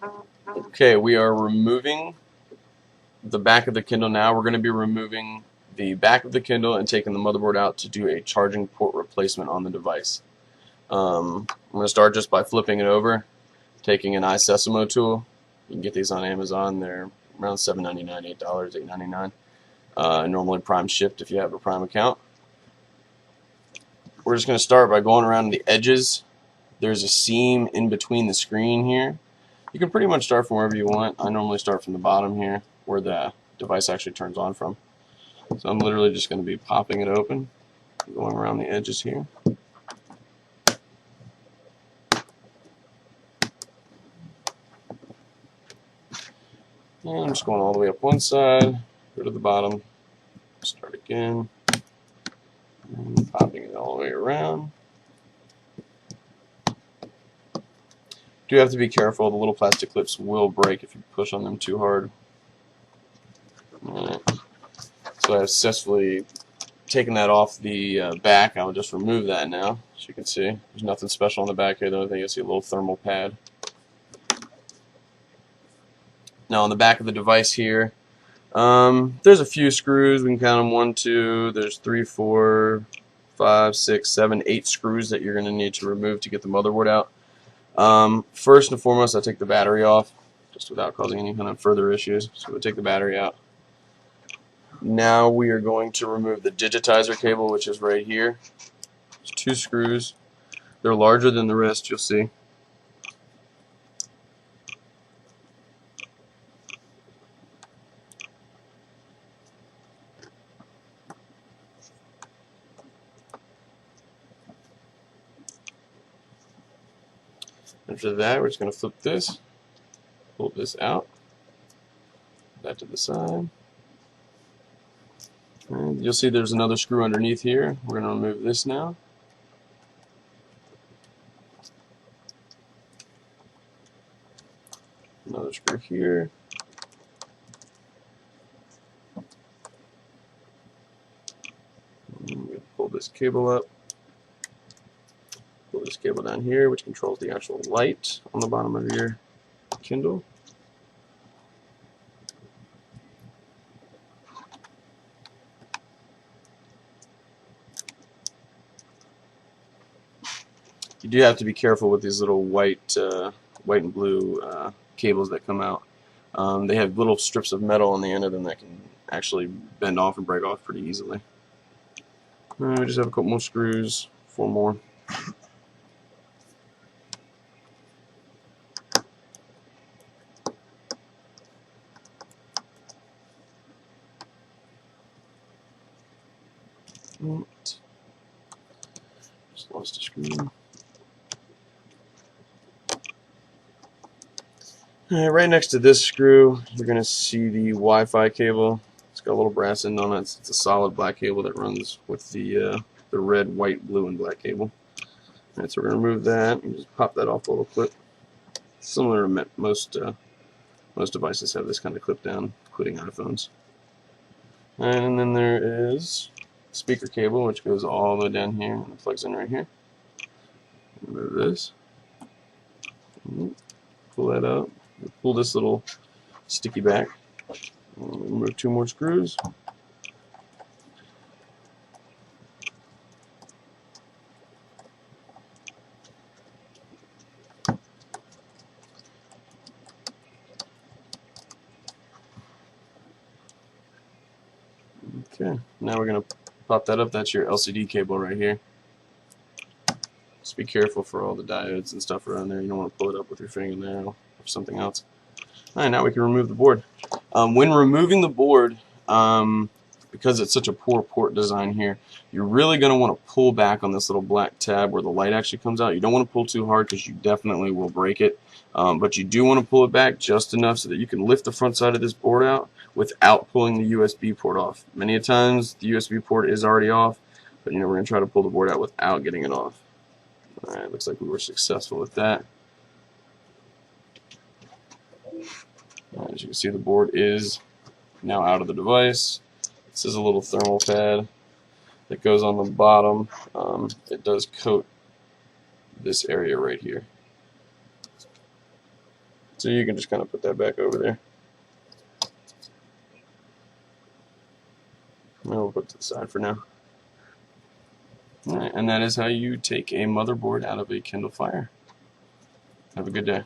Okay, we are removing the back of the Kindle now. We're going to be removing the back of the Kindle and taking the motherboard out to do a charging port replacement on the device. I'm going to start just by flipping it over, taking an iSesamo tool. You can get these on Amazon. They're around $7.99, $8, $8.99. Normally Prime shipped if you have a Prime account. We're just going to start by going around the edges. There's a seam in between the screen here. You can pretty much start from wherever you want. I normally start from the bottom here, where the device actually turns on from. So I'm literally just going to be popping it open, going around the edges here. And I'm just going all the way up one side, go to the bottom, start again, and popping it all the way around. Do have to be careful. The little plastic clips will break if you push on them too hard. Alright. So I have successfully taken that off the back. I'll just remove that now. As you can see, there's nothing special on the back here. The only thing you see a little thermal pad. Now on the back of the device here, there's a few screws. We can count them 1, 2. There's 3, 4, 5, 6, 7, 8 screws that you're going to need to remove to get the motherboard out. First and foremost, I take the battery off, just without causing any kind of further issues. So we'll take the battery out. Now we are going to remove the digitizer cable, which is right here. There's 2 screws. They're larger than the rest, you'll see. After that, we're just going to flip this, pull this out, that to the side. And you'll see there's another screw underneath here. We're going to remove this now. Another screw here. And we pull this cable up. Pull this cable down here, which controls the actual light on the bottom of your Kindle. You do have to be careful with these little white and blue cables that come out. They have little strips of metal on the end of them that can actually bend off and break off pretty easily. We just have a couple more screws, 4 more. Just lost a screw. Right next to this screw, you're going to see the Wi-Fi cable. It's got a little brass end on it. It's a solid black cable that runs with the red, white, blue, and black cable. Alright, so we're going to remove that and just pop that off the little clip. Similar to most devices have this kind of clip down, including iPhones. And then there is speaker cable, which goes all the way down here and plugs in right here. Remove this. Pull that out. Pull this little sticky back. Remove 2 more screws. Okay, now we're going to pop that up. That's your LCD cable right here. Just be careful for all the diodes and stuff around there. You don't want to pull it up with your fingernail or something else. Alright, now we can remove the board. When removing the board, because it's such a poor port design here, you're really going to want to pull back on this little black tab where the light actually comes out. You don't want to pull too hard because you definitely will break it. But you do want to pull it back just enough so that you can lift the front side of this board out without pulling the USB port off. Many a times the USB port is already off, but we're going to try to pull the board out without getting it off. Alright, looks like we were successful with that. As you can see, the board is now out of the device. This is a little thermal pad that goes on the bottom. It does coat this area right here. So you can just kind of put that back over there. And we'll put it to the side for now. All right, and that is how you take a motherboard out of a Kindle Fire. Have a good day.